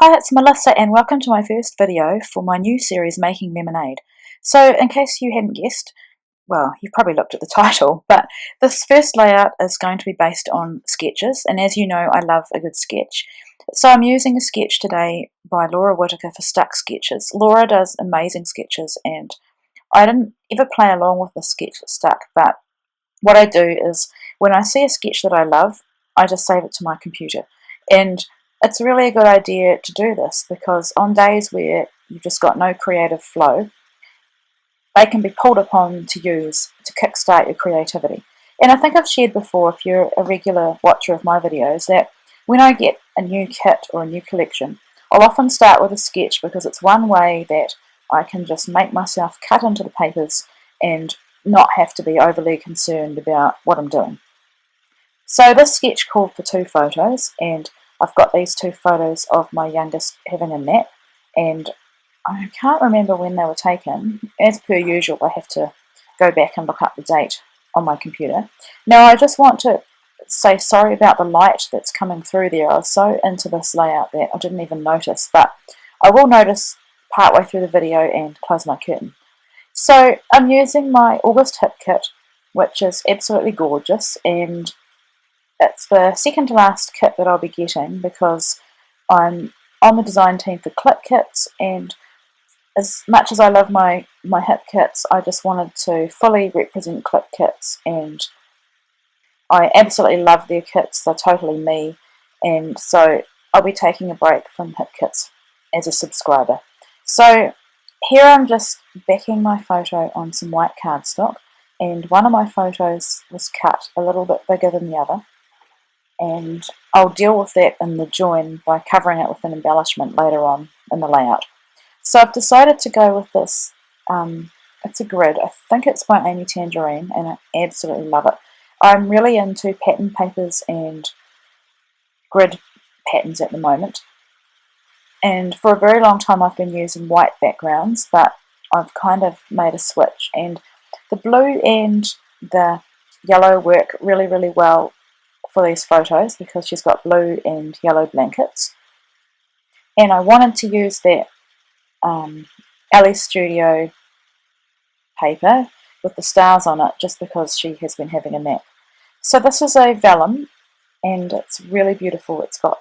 Hi, it's Melissa and welcome to my first video for my new series Making Lemonade. So in case you hadn't guessed, well, you've probably looked at the title, but this first layout is going to be based on sketches, and as you know, I love a good sketch. So I'm using a sketch today by Laura Whitaker for Stuck Sketches. Laura does amazing sketches and I didn't ever play along with the sketch Stuck, but what I do is when I see a sketch that I love, I just save it to my computer. And it's really a good idea to do this because on days where you've just got no creative flow, they can be pulled upon to use to kickstart your creativity. And I think I've shared before, if you're a regular watcher of my videos, that when I get a new kit or a new collection, I'll often start with a sketch because it's one way that I can just make myself cut into the papers and not have to be overly concerned about what I'm doing. So this sketch called for 2 photos, and I've got these 2 photos of my youngest having a nap, and I can't remember when they were taken. As per usual, I have to go back and look up the date on my computer. Now I just want to say sorry about the light that's coming through there. I was so into this layout that I didn't even notice, but I will notice partway through the video and close my curtain. So I'm using my August Hip Kit, which is absolutely gorgeous, and it's the second to last kit that I'll be getting because I'm on the design team for clip kits, and as much as I love my hip kits, I just wanted to fully represent clip kits, and I absolutely love their kits. They're totally me, and so I'll be taking a break from hip kits as a subscriber. So here I'm just backing my photo on some white cardstock, and one of my photos was cut a little bit bigger than the other, and I'll deal with that in the join by covering it with an embellishment later on in the layout. So I've decided to go with this, it's a grid, I think it's by Amy Tangerine, and I absolutely love it. I'm really into pattern papers and grid patterns at the moment, and for a very long time I've been using white backgrounds, but I've kind of made a switch, and the blue and the yellow work really, really well for these photos because she's got blue and yellow blankets, and I wanted to use that LA Studio paper with the stars on it just because she has been having a nap. So this is a vellum and it's really beautiful. It's got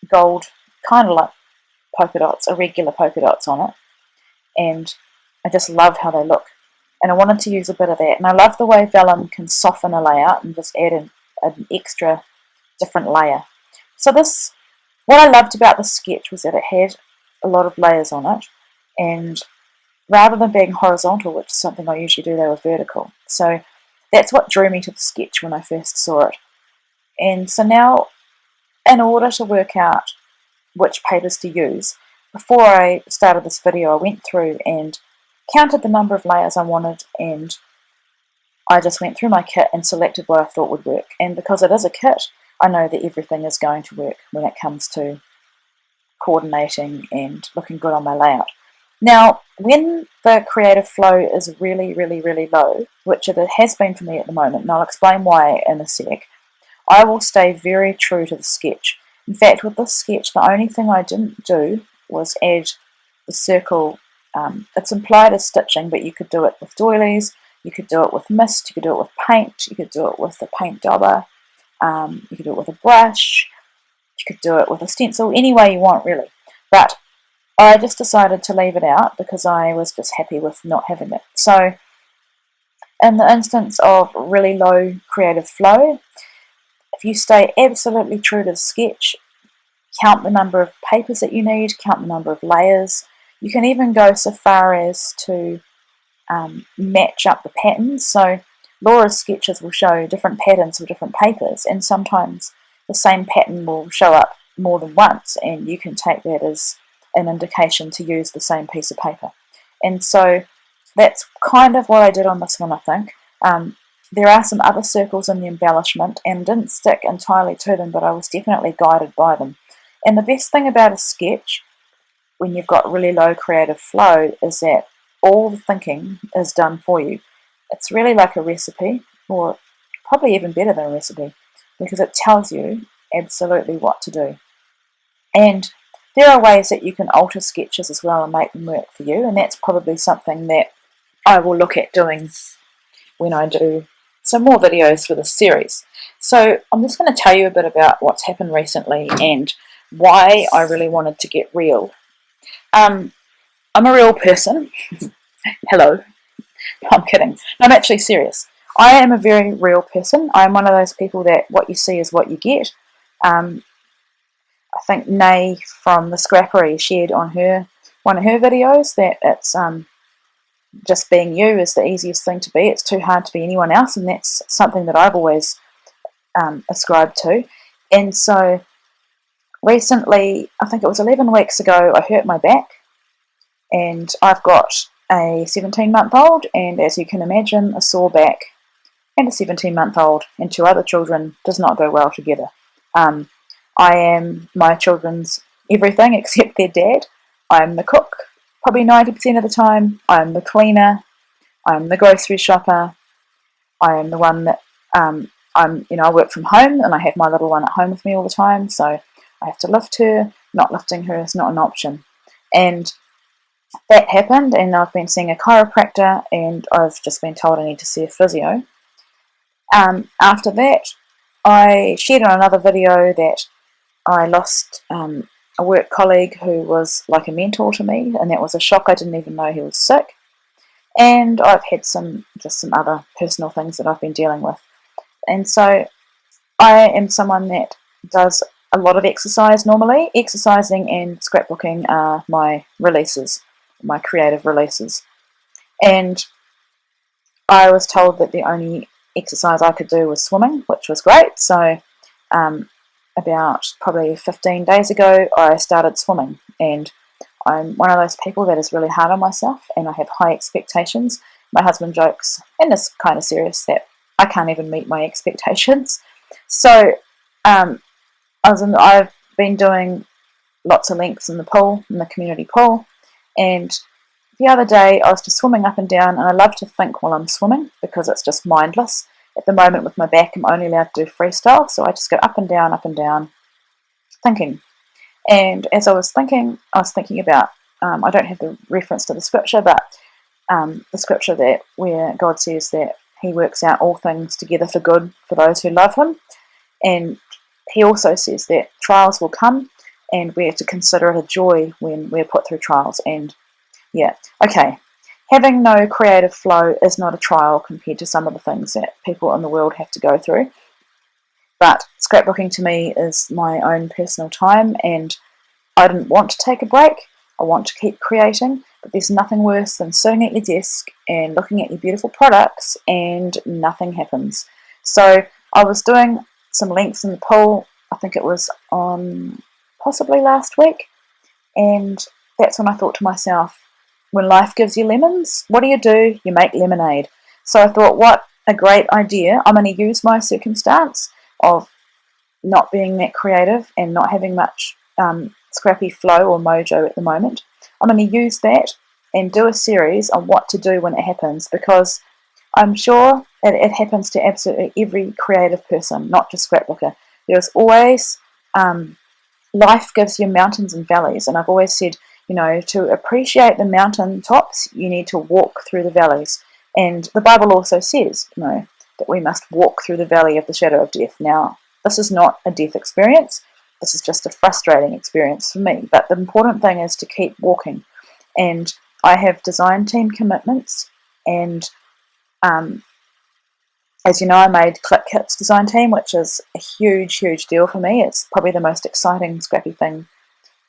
gold, kind of like polka dots, irregular polka dots on it, and I just love how they look, and I wanted to use a bit of that. And I love the way vellum can soften a layout and just add an extra different layer. So this, what I loved about this sketch was that it had a lot of layers on it, and rather than being horizontal, which is something I usually do, they were vertical. So that's what drew me to the sketch when I first saw it. And so now, in order to work out which papers to use, before I started this video I went through and counted the number of layers I wanted, and I just went through my kit and selected what I thought would work. And because it is a kit, I know that everything is going to work when it comes to coordinating and looking good on my layout. Now, when the creative flow is really, really, really low, which it has been for me at the moment, and I'll explain why in a sec, I will stay very true to the sketch. In fact, with this sketch, the only thing I didn't do was add the circle. It's implied as stitching, but you could do it with doilies, you could do it with mist, you could do it with paint, you could do it with a paint dauber, you could do it with a brush, you could do it with a stencil, any way you want really. But I just decided to leave it out because I was just happy with not having it. So in the instance of really low creative flow, if you stay absolutely true to the sketch, count the number of papers that you need, count the number of layers, you can even go so far as to match up the patterns. So Laura's sketches will show different patterns for different papers, and sometimes the same pattern will show up more than once, and you can take that as an indication to use the same piece of paper. And so that's kind of what I did on this one, I think. There are some other circles in the embellishment and didn't stick entirely to them, but I was definitely guided by them. And the best thing about a sketch when you've got really low creative flow is that all the thinking is done for you. It's really like a recipe, or probably even better than a recipe, because it tells you absolutely what to do. And there are ways that you can alter sketches as well and make them work for you, and that's probably something that I will look at doing when I do some more videos for this series. So I'm just going to tell you a bit about what's happened recently and why I really wanted to get real. I'm a real person. Hello. I'm kidding. No, I'm actually serious. I am a very real person. I'm one of those people that what you see is what you get. I think Nay from the Scrappery shared on one of her videos that it's just being you is the easiest thing to be. It's too hard to be anyone else, and that's something that I've always ascribed to. And so recently, I think it was 11 weeks ago, I hurt my back, and I've got a 17-month-old, and as you can imagine, a sore back and a 17-month-old and 2 other children does not go well together. I am my children's everything except their dad. I'm the cook probably 90% of the time. I'm the cleaner. I'm the grocery shopper. I am the one that I work from home and I have my little one at home with me all the time, so I have to lift her. Not lifting her is not an option. And that happened, and I've been seeing a chiropractor, and I've just been told I need to see a physio. After that, I shared on another video that I lost a work colleague who was like a mentor to me, and that was a shock. I didn't even know he was sick. And I've had some other personal things that I've been dealing with. And so I am someone that does a lot of exercise normally. Exercising and scrapbooking are my releases, my creative releases. And I was told that the only exercise I could do was swimming, which was great. So about probably 15 days ago, I started swimming, and I'm one of those people that is really hard on myself, and I have high expectations. My husband jokes, and it's kind of serious, that I can't even meet my expectations. So I've been doing lots of lengths in the pool, in the community pool, and the other day I was just swimming up and down, and I love to think while I'm swimming because it's just mindless. At the moment with my back, I'm only allowed to do freestyle, so I just go up and down, thinking. And as I was thinking about, I don't have the reference to the scripture, but the scripture that where God says that He works out all things together for good for those who love Him, and He also says that trials will come, and we have to consider it a joy when we're put through trials. And yeah, okay. Having no creative flow is not a trial compared to some of the things that people in the world have to go through. But scrapbooking to me is my own personal time, and I didn't want to take a break. I want to keep creating, but there's nothing worse than sitting at your desk and looking at your beautiful products and nothing happens. So I was doing some lengths in the pool, I think it was on possibly last week, and that's when I thought to myself, when life gives you lemons, what do? You make lemonade. So I thought, what a great idea. I'm going to use my circumstance of not being that creative and not having much scrappy flow or mojo at the moment. I'm going to use that and do a series on what to do when it happens, because I'm sure it happens to absolutely every creative person, not just scrapbooker. There's always, life gives you mountains and valleys, and I've always said, to appreciate the mountain tops, you need to walk through the valleys. And the Bible also says, that we must walk through the valley of the shadow of death. Now, this is not a death experience. This is just a frustrating experience for me. But the important thing is to keep walking. And I have design team commitments. And as you know, I made Click Kit's design team, which is a huge, huge deal for me. It's probably the most exciting scrappy thing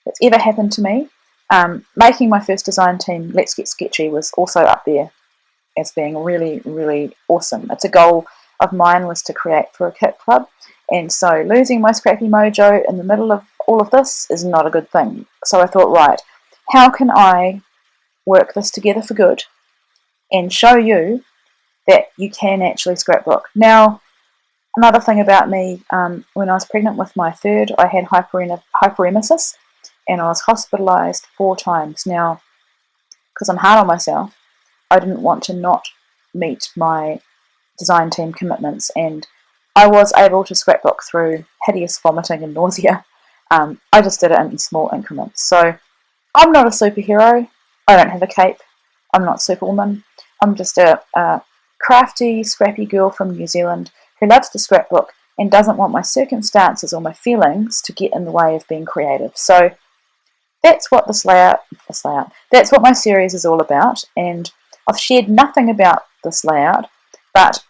that's ever happened to me. Making my first design team, Let's Get Sketchy, was also up there as being really, really awesome. It's a goal of mine, was to create for a kit club, and so losing my scrappy mojo in the middle of all of this is not a good thing. So I thought, right, how can I work this together for good and show you that you can actually scrapbook? Now, another thing about me, when I was pregnant with my third, I had hyperemesis, and I was hospitalised 4 times. Now, because I'm hard on myself, I didn't want to not meet my design team commitments, and I was able to scrapbook through hideous vomiting and nausea I just did it in small increments. So I'm not a superhero. I don't have a cape. I'm not Superwoman. I'm just a crafty, scrappy girl from New Zealand who loves the scrapbook and doesn't want my circumstances or my feelings to get in the way of being creative. So that's what that's what my series is all about. And I've shared nothing about this layout, but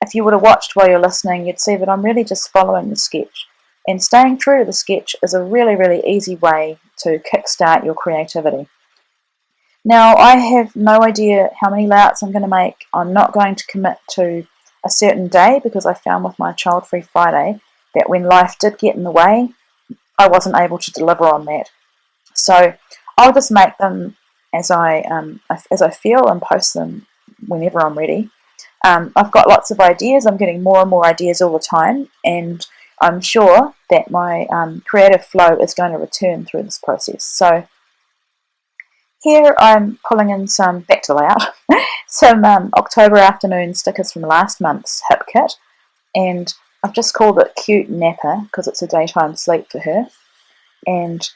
if you would have watched while you're listening, you'd see that I'm really just following the sketch. And staying true to the sketch is a really, really easy way to kickstart your creativity. Now, I have no idea how many layouts I'm going to make. I'm not going to commit to a certain day because I found with my Child-Free Friday that when life did get in the way, I wasn't able to deliver on that. So I'll just make them as I feel and post them whenever I'm ready. I've got lots of ideas. I'm getting more and more ideas all the time, and I'm sure that my creative flow is going to return through this process. So here I'm pulling in some, back to layout, some October afternoon stickers from last month's hip kit, and I've just called it Cute Napper because it's a daytime sleep for her. And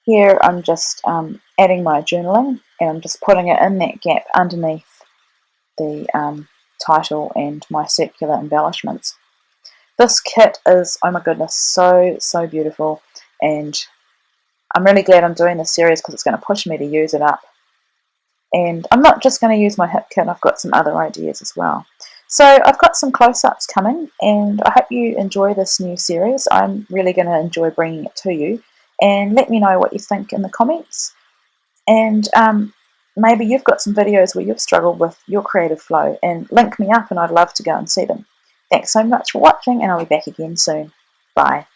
here I'm just adding my journaling, and I'm just putting it in that gap underneath the title and my circular embellishments. This kit is, oh my goodness, so beautiful, and I'm really glad I'm doing this series because it's going to push me to use it up. And I'm not just going to use my hip kit, I've got some other ideas as well. So I've got some close-ups coming, and I hope you enjoy this new series. I'm really going to enjoy bringing it to you, and let me know what you think in the comments. And maybe you've got some videos where you've struggled with your creative flow, and link me up and I'd love to go and see them. Thanks so much for watching, and I'll be back again soon. Bye.